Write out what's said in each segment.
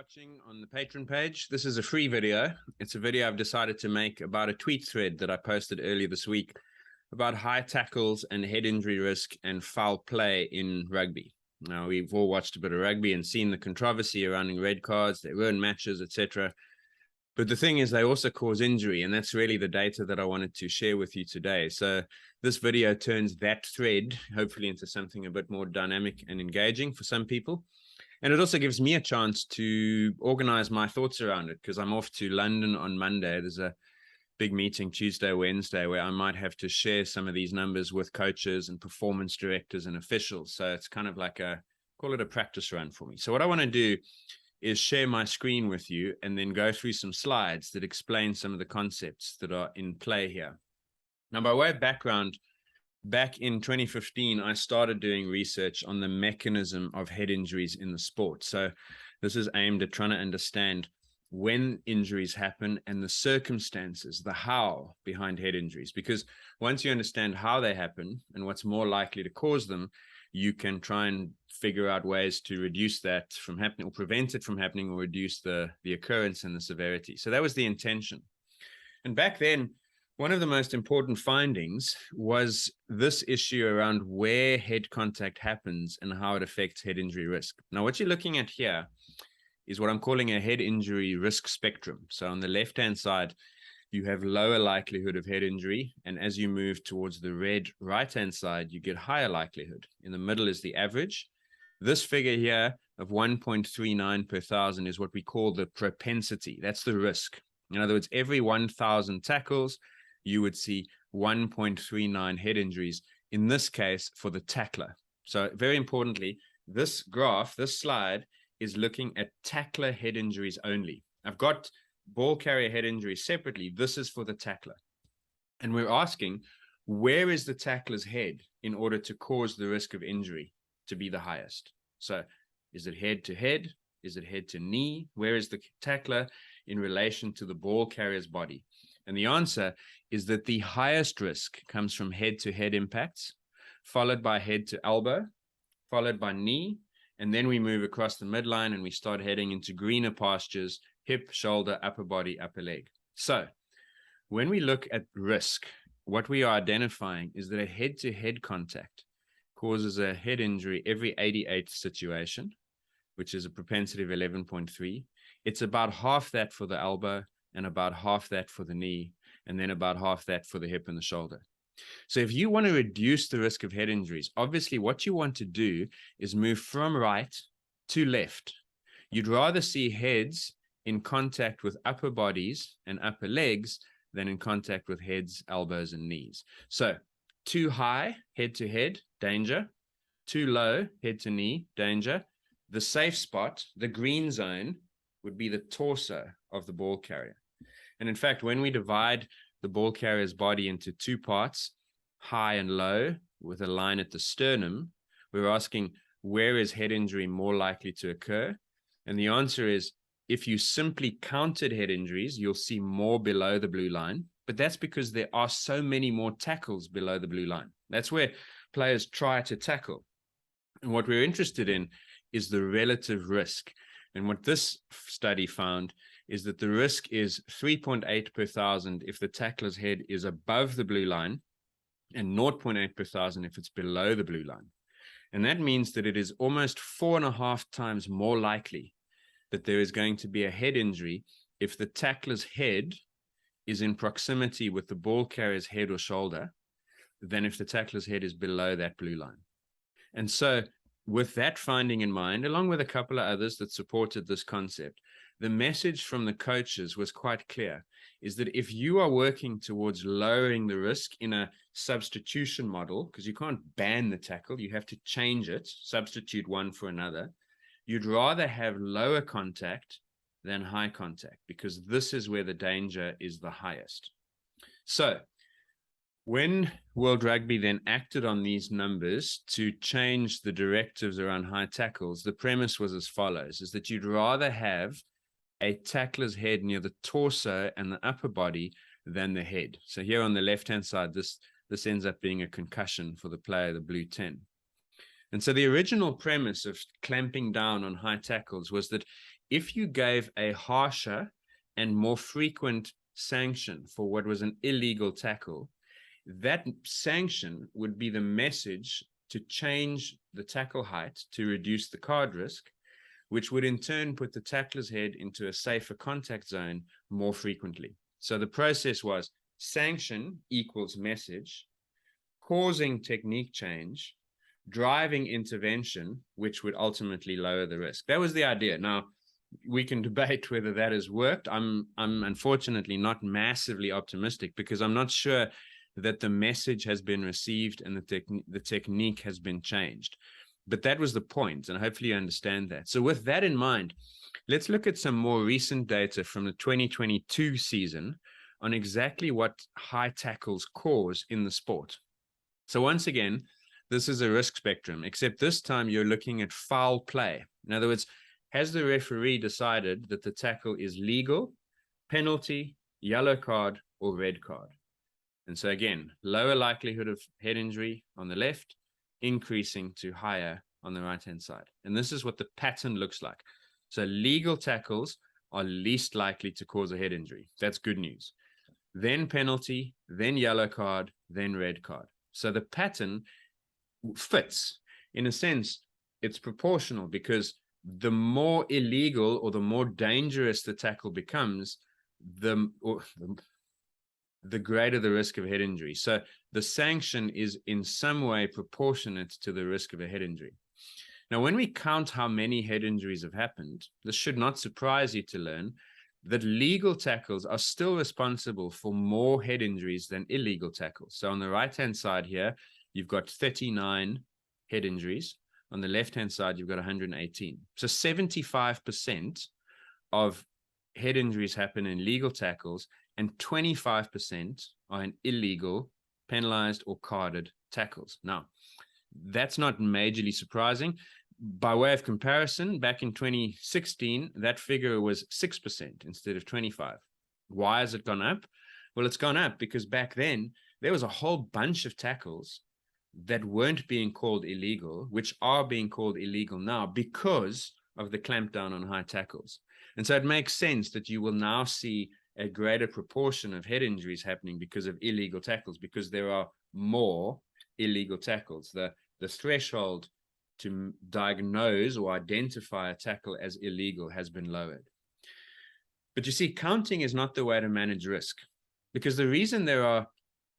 Watching on the Patreon page. This is a free video. It's a video I've decided to make about a tweet thread that I posted earlier this week about high tackles and head injury risk and foul play in rugby. Now, we've all watched a bit of rugby and seen the controversy around red cards, they ruin matches, etc. But the thing is, they also cause injury, and that's really the data that I wanted to share with you today. So this video turns that thread, hopefully, into something a bit more dynamic and engaging for some people. And it also gives me a chance to organize my thoughts around it, because I'm off to London on Monday. There's a big meeting Tuesday, Wednesday, where I might have to share some of these numbers with coaches and performance directors and officials. So it's kind of like call it a practice run for me. So what I want to do is share my screen with you and then go through some slides that explain some of the concepts that are in play here. Now, by way of background, back in 2015, I started doing research on the mechanism of head injuries in the sport. So this is aimed at trying to understand when injuries happen and the circumstances, the how behind head injuries. Because once you understand how they happen and what's more likely to cause them, you can try and figure out ways to reduce that from happening or prevent it from happening or reduce the occurrence and the severity. So that was the intention. And back then, one of the most important findings was this issue around where head contact happens and how it affects head injury risk. Now, what you're looking at here is what I'm calling a head injury risk spectrum. So on the left-hand side, you have lower likelihood of head injury. And as you move towards the red right-hand side, you get higher likelihood. In the middle is the average. This figure here of 1.39 per thousand is what we call the propensity. That's the risk. In other words, every 1,000 tackles, you would see 1.39 head injuries, in this case for the tackler. So very importantly, this graph, this slide is looking at tackler head injuries only. I've got ball carrier head injuries separately. This is for the tackler. And we're asking, where is the tackler's head in order to cause the risk of injury to be the highest? So is it head to head? Is it head to knee? Where is the tackler in relation to the ball carrier's body? And the answer is that the highest risk comes from head-to-head impacts, followed by head to elbow, followed by knee, and then we move across the midline and we start heading into greener pastures, hip, shoulder, upper body, upper leg. So when we look at risk, what we are identifying is that a head-to-head contact causes a head injury every 88th situation, which is a propensity of 11.3. It's about half that for the elbow, and about half that for the knee, and then about half that for the hip and the shoulder. So if you want to reduce the risk of head injuries, obviously what you want to do is move from right to left. You'd rather see heads in contact with upper bodies and upper legs than in contact with heads, elbows, and knees. So too high, head to head, danger. Too low, head to knee, danger. The safe spot, the green zone, would be the torso of the ball carrier. And in fact, when we divide the ball carrier's body into two parts, high and low, with a line at the sternum, we're asking, where is head injury more likely to occur? And the answer is, if you simply counted head injuries, you'll see more below the blue line. But that's because there are so many more tackles below the blue line. That's where players try to tackle. And what we're interested in is the relative risk. And what this study found is that the risk is 3.8 per thousand if the tackler's head is above the blue line, and 0.8 per thousand if it's below the blue line. And that means that it is almost 4.5 times more likely that there is going to be a head injury if the tackler's head is in proximity with the ball carrier's head or shoulder than if the tackler's head is below that blue line. And so with that finding in mind, along with a couple of others that supported this concept, the message from the coaches was quite clear, is that if you are working towards lowering the risk in a substitution model, because you can't ban the tackle, you have to change it, substitute one for another, you'd rather have lower contact than high contact, because this is where the danger is the highest. So when World Rugby then acted on these numbers to change the directives around high tackles, the premise was as follows, is that you'd rather have a tackler's head near the torso and the upper body than the head. So here on the left-hand side, this ends up being a concussion for the player, the blue 10. And so the original premise of clamping down on high tackles was that if you gave a harsher and more frequent sanction for what was an illegal tackle, that sanction would be the message to change the tackle height to reduce the card risk, which would in turn put the tackler's head into a safer contact zone more frequently. So the process was sanction equals message, causing technique change, driving intervention, which would ultimately lower the risk. That was the idea. Now, we can debate whether that has worked. I'm unfortunately not massively optimistic because I'm not sure that the message has been received and the technique has been changed. But that was the point, and hopefully you understand that. So with that in mind, let's look at some more recent data from the 2022 season on exactly what high tackles cause in the sport. So once again, this is a risk spectrum, except this time you're looking at foul play. In other words, has the referee decided that the tackle is legal, penalty, yellow card, or red card? And so again, lower likelihood of head injury on the left, increasing to higher on the right-hand side. And this is what the pattern looks like. So legal tackles are least likely to cause a head injury. That's good news. Then penalty, then yellow card, then red card. So the pattern fits. In a sense, it's proportional because the more illegal or the more dangerous the tackle becomes, the greater the risk of head injury. So the sanction is in some way proportionate to the risk of a head injury. Now, when we count how many head injuries have happened, this should not surprise you to learn that legal tackles are still responsible for more head injuries than illegal tackles. So on the right-hand side here, you've got 39 head injuries. On the left-hand side, you've got 118. So 75% of head injuries happen in legal tackles, and 25% are in illegal, penalized, or carded tackles. Now, that's not majorly surprising. By way of comparison, back in 2016, that figure was 6% instead of 25%. Why has it gone up? Well, it's gone up because back then, there was a whole bunch of tackles that weren't being called illegal, which are being called illegal now because of the clampdown on high tackles. And so it makes sense that you will now see a greater proportion of head injuries happening because of illegal tackles, because there are more illegal tackles. The threshold to diagnose or identify a tackle as illegal has been lowered. But you see, counting is not the way to manage risk, because the reason there are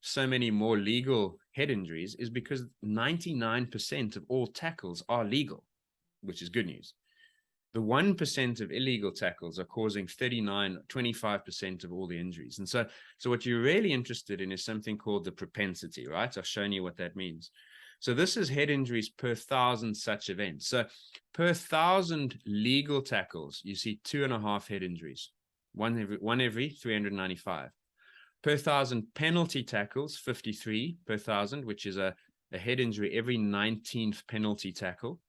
so many more legal head injuries is because 99% of all tackles are legal, which is good news. The 1% of illegal tackles are causing 25% of all the injuries. And so what you're really interested in is something called the propensity, right? I've shown you what that means. So this is head injuries per 1,000 such events. So per 1,000 legal tackles, you see 2.5 head injuries, one every 395. Per 1,000 penalty tackles, 53 per 1,000, which is a head injury every 19th penalty tackle.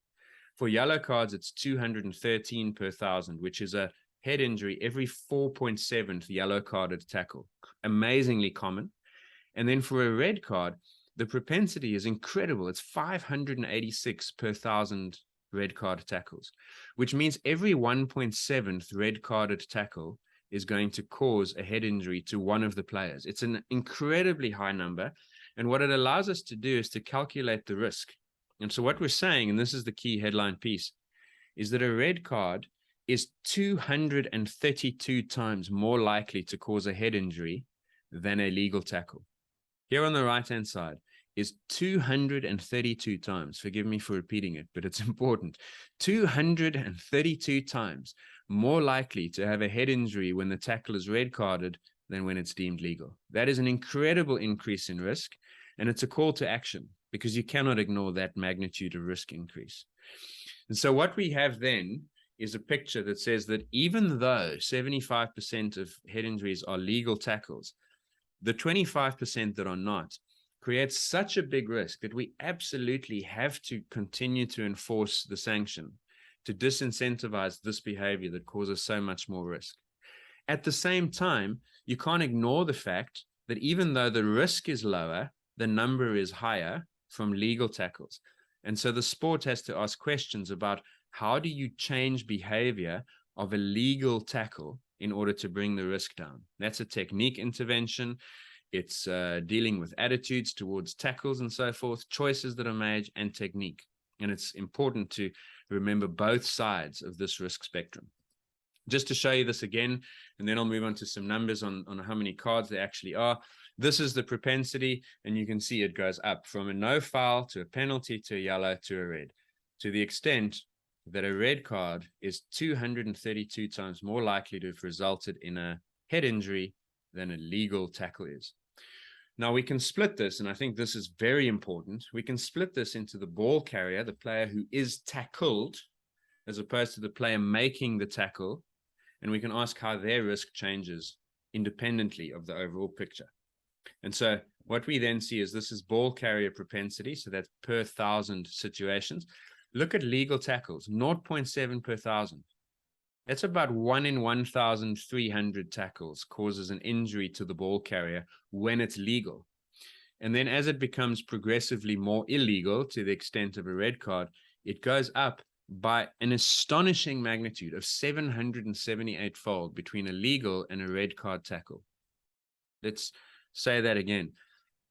For yellow cards, it's 213 per 1,000, which is a head injury every 4.7th yellow carded tackle. Amazingly common. And then for a red card, the propensity is incredible. It's 586 per 1,000 red card tackles, which means every 1.7th red carded tackle is going to cause a head injury to one of the players. It's an incredibly high number. And what it allows us to do is to calculate the risk. And so what we're saying, and this is the key headline piece, is that a red card is 232 times more likely to cause a head injury than a legal tackle. Here on the right-hand side is 232 times, forgive me for repeating it, but it's important, 232 times more likely to have a head injury when the tackle is red carded than when it's deemed legal. That is an incredible increase in risk, and it's a call to action because you cannot ignore that magnitude of risk increase. And so what we have then is a picture that says that even though 75% of head injuries are legal tackles, the 25% that are not creates such a big risk that we absolutely have to continue to enforce the sanction to disincentivize this behavior that causes so much more risk. At the same time, you can't ignore the fact that even though the risk is lower, the number is higher from legal tackles. And so the sport has to ask questions about how do you change behavior of a legal tackle in order to bring the risk down. That's a technique intervention. It's dealing with attitudes towards tackles and so forth, choices that are made, and technique. And it's important to remember both sides of this risk spectrum. Just to show you this again, and then I'll move on to some numbers on how many cards there actually are. This is the propensity, and you can see it goes up from a no foul to a penalty to a yellow to a red, to the extent that a red card is 232 times more likely to have resulted in a head injury than a legal tackle is. Now we can split this, and I think this is very important. We can split this into the ball carrier, the player who is tackled, as opposed to the player making the tackle, and we can ask how their risk changes independently of the overall picture. And so what we then see is this is ball carrier propensity, so that's per 1,000 situations. Look at legal tackles, 0.7 per 1,000. That's about 1 in 1,300 tackles causes an injury to the ball carrier when it's legal. And then as it becomes progressively more illegal to the extent of a red card, it goes up by an astonishing magnitude of 778-fold between a legal and a red card tackle. Let's say that again.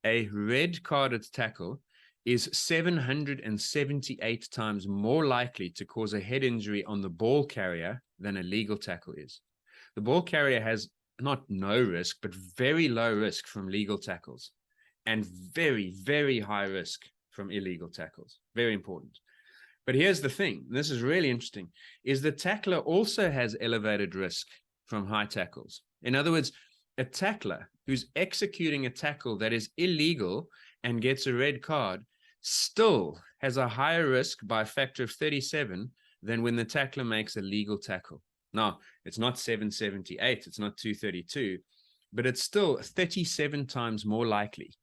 A red carded tackle is 778 times more likely to cause a head injury on the ball carrier than a legal tackle is. The ball carrier has not no risk, but very low risk from legal tackles and very, very high risk from illegal tackles. Very important. But here's the thing, this is really interesting, is the tackler also has elevated risk from high tackles. In other words, a tackler who's executing a tackle that is illegal and gets a red card still has a higher risk by a factor of 37 than when the tackler makes a legal tackle. Now, it's not 778, it's not 232, but it's still 37 times more likely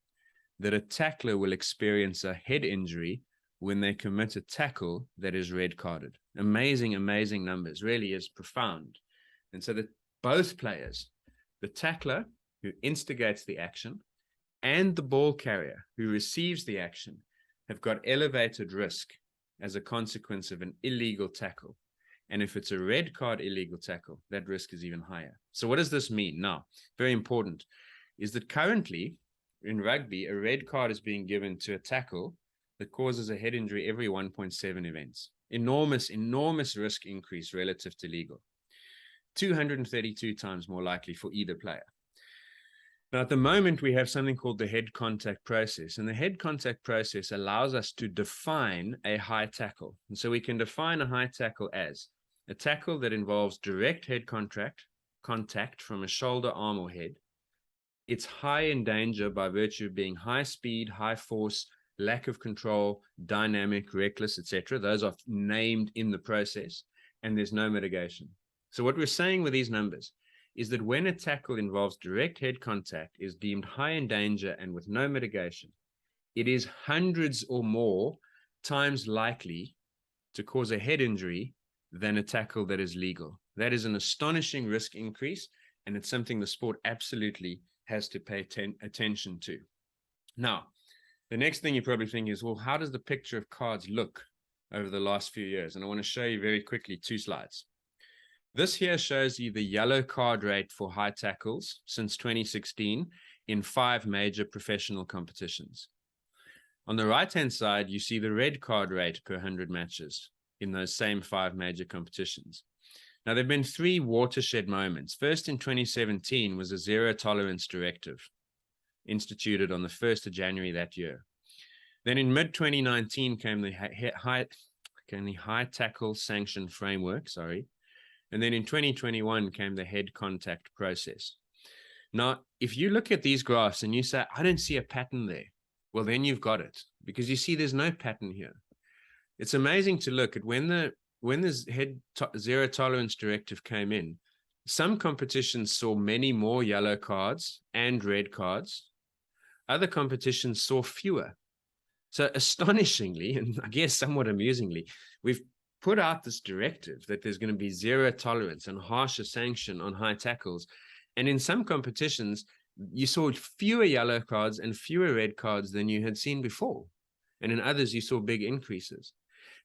that a tackler will experience a head injury when they commit a tackle that is red carded. Amazing, amazing numbers, really is profound. And so that both players, the tackler who instigates the action and the ball carrier who receives the action, have got elevated risk as a consequence of an illegal tackle. And if it's a red card illegal tackle, that risk is even higher. So what does this mean? Now, very important, is that currently in rugby, a red card is being given to a tackle that causes a head injury every 1.7 events. Enormous, enormous risk increase relative to legal. 232 times more likely for either player. Now, at the moment, we have something called the head contact process. And the head contact process allows us to define a high tackle. And so we can define a high tackle as a tackle that involves direct head contact from a shoulder, arm, or head. It's high in danger by virtue of being high speed, high force, lack of control, dynamic, reckless, etc. Those are named in the process, and there's no mitigation. So what we're saying with these numbers is that when a tackle involves direct head contact, is deemed high in danger and with no mitigation, it is hundreds or more times likely to cause a head injury than a tackle that is legal. That is an astonishing risk increase, and it's something the sport absolutely has to pay attention to. Now, the next thing you probably think is, well, how does the picture of cards look over the last few years? And I want to show you very quickly 2 slides. This here shows you the yellow card rate for high tackles since 2016 in 5 major professional competitions. On the right-hand side, you see the red card rate per 100 matches in those same 5 major competitions. Now, there have been 3 watershed moments. First, in 2017 was a zero tolerance directive instituted on the 1st of January that year. Then in mid-2019 came the high tackle sanction framework, and then in 2021 came the head contact process. Now, if you look at these graphs and you say, I don't see a pattern there, well, then you've got it, because you see there's no pattern here. It's amazing to look at when this zero tolerance directive came in, some competitions saw many more yellow cards and red cards. Other competitions saw fewer. So astonishingly, and I guess somewhat amusingly, we've put out this directive that there's going to be zero tolerance and harsher sanction on high tackles. And in some competitions, you saw fewer yellow cards and fewer red cards than you had seen before. And in others, you saw big increases.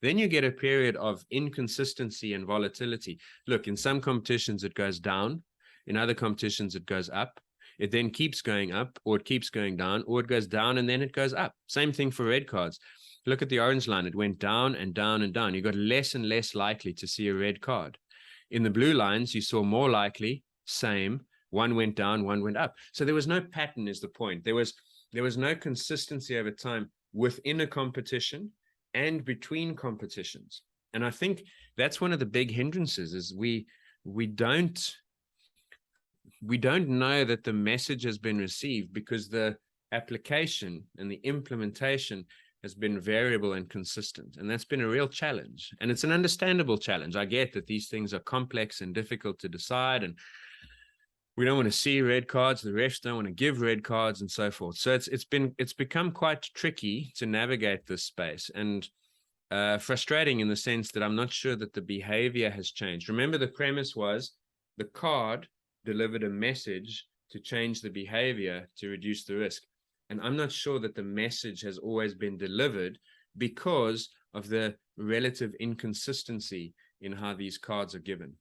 Then you get a period of inconsistency and volatility. Look, in some competitions, it goes down. In other competitions, it goes up. It then keeps going up, or it keeps going down, or it goes down and then it goes up. Same thing for red cards. Look at the orange line. It went down and down and down. You got less and less likely to see a red card. In the blue lines, you saw more likely, same. One went down, one went up. So there was no pattern, is the point. There was no consistency over time within a competition and between competitions. And I think that's one of the big hindrances, is we don't know that the message has been received, because the application and the implementation has been variable and consistent. And that's been a real challenge. And it's an understandable challenge. I get that these things are complex and difficult to decide, and we don't want to see red cards. The refs don't want to give red cards, and so forth. So it's become quite tricky to navigate this space, and frustrating in the sense that I'm not sure that the behavior has changed. Remember, the premise was the card delivered a message to change the behavior to reduce the risk. And I'm not sure that the message has always been delivered because of the relative inconsistency in how these cards are given.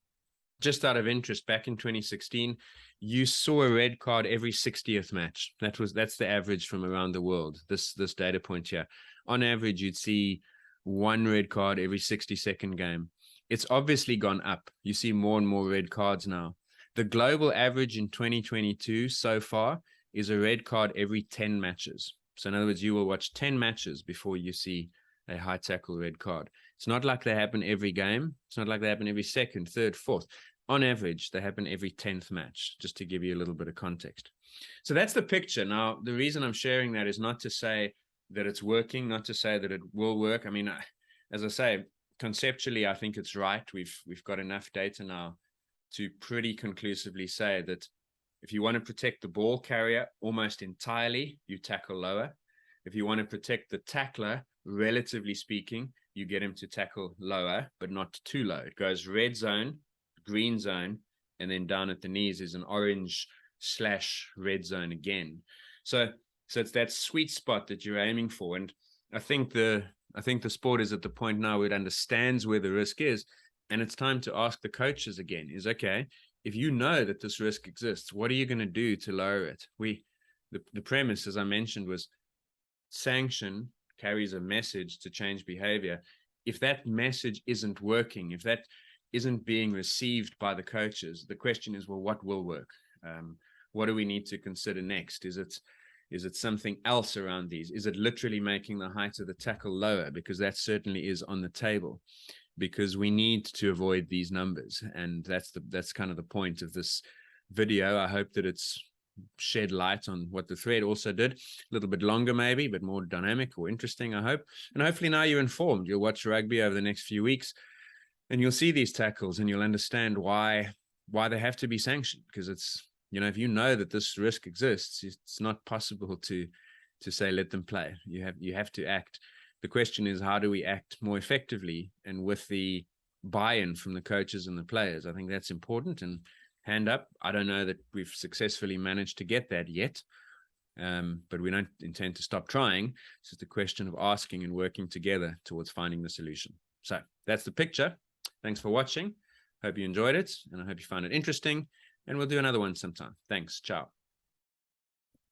Just out of interest, back in 2016, you saw a red card every 60th match. That's the average from around the world, this data point here. On average, you'd see one red card every 60-second game. It's obviously gone up. You see more and more red cards now. The global average in 2022 so far is a red card every 10 matches. So in other words, you will watch 10 matches before you see a high tackle red card. It's not like they happen every game. It's not like they happen every second, third, fourth. On average, they happen every 10th match, just to give you a little bit of context. So that's the picture. Now, the reason I'm sharing that is not to say that it's working, not to say that it will work. I mean, as I say, conceptually, I think it's right. We've got enough data now to pretty conclusively say that if you want to protect the ball carrier almost entirely, you tackle lower. If you want to protect the tackler, relatively speaking, you get him to tackle lower, but not too low. It goes red zone, green zone, and then down at the knees is an orange/red zone again. So it's that sweet spot that you're aiming for. And I think the sport is at the point now where it understands where the risk is, and it's time to ask the coaches again, is, okay, if you know that this risk exists, what are you going to do to lower it? The premise, as I mentioned, was sanction carries a message to change behavior. If that message isn't working, if that isn't being received by the coaches, the question is, well, what will work? What do we need to consider next? Is it something else around these? Is it literally making the height of the tackle lower? Because that certainly is on the table, because we need to avoid these numbers. And that's kind of the point of this video. I hope that it's shed light on what the thread also did. A little bit longer maybe, but more dynamic or interesting, I hope. And hopefully now you're informed. You'll watch rugby over the next few weeks, and you'll see these tackles, and you'll understand why they have to be sanctioned. Because it's, if you know that this risk exists, it's not possible to say let them play. You have to act. The question is, how do we act more effectively and with the buy-in from the coaches and the players? I think that's important. And hand up, I don't know that we've successfully managed to get that yet, but we don't intend to stop trying. It's just a question of asking and working together towards finding the solution. So that's the picture. Thanks for watching. Hope you enjoyed it, and I hope you found it interesting, and we'll do another one sometime. Thanks. Ciao.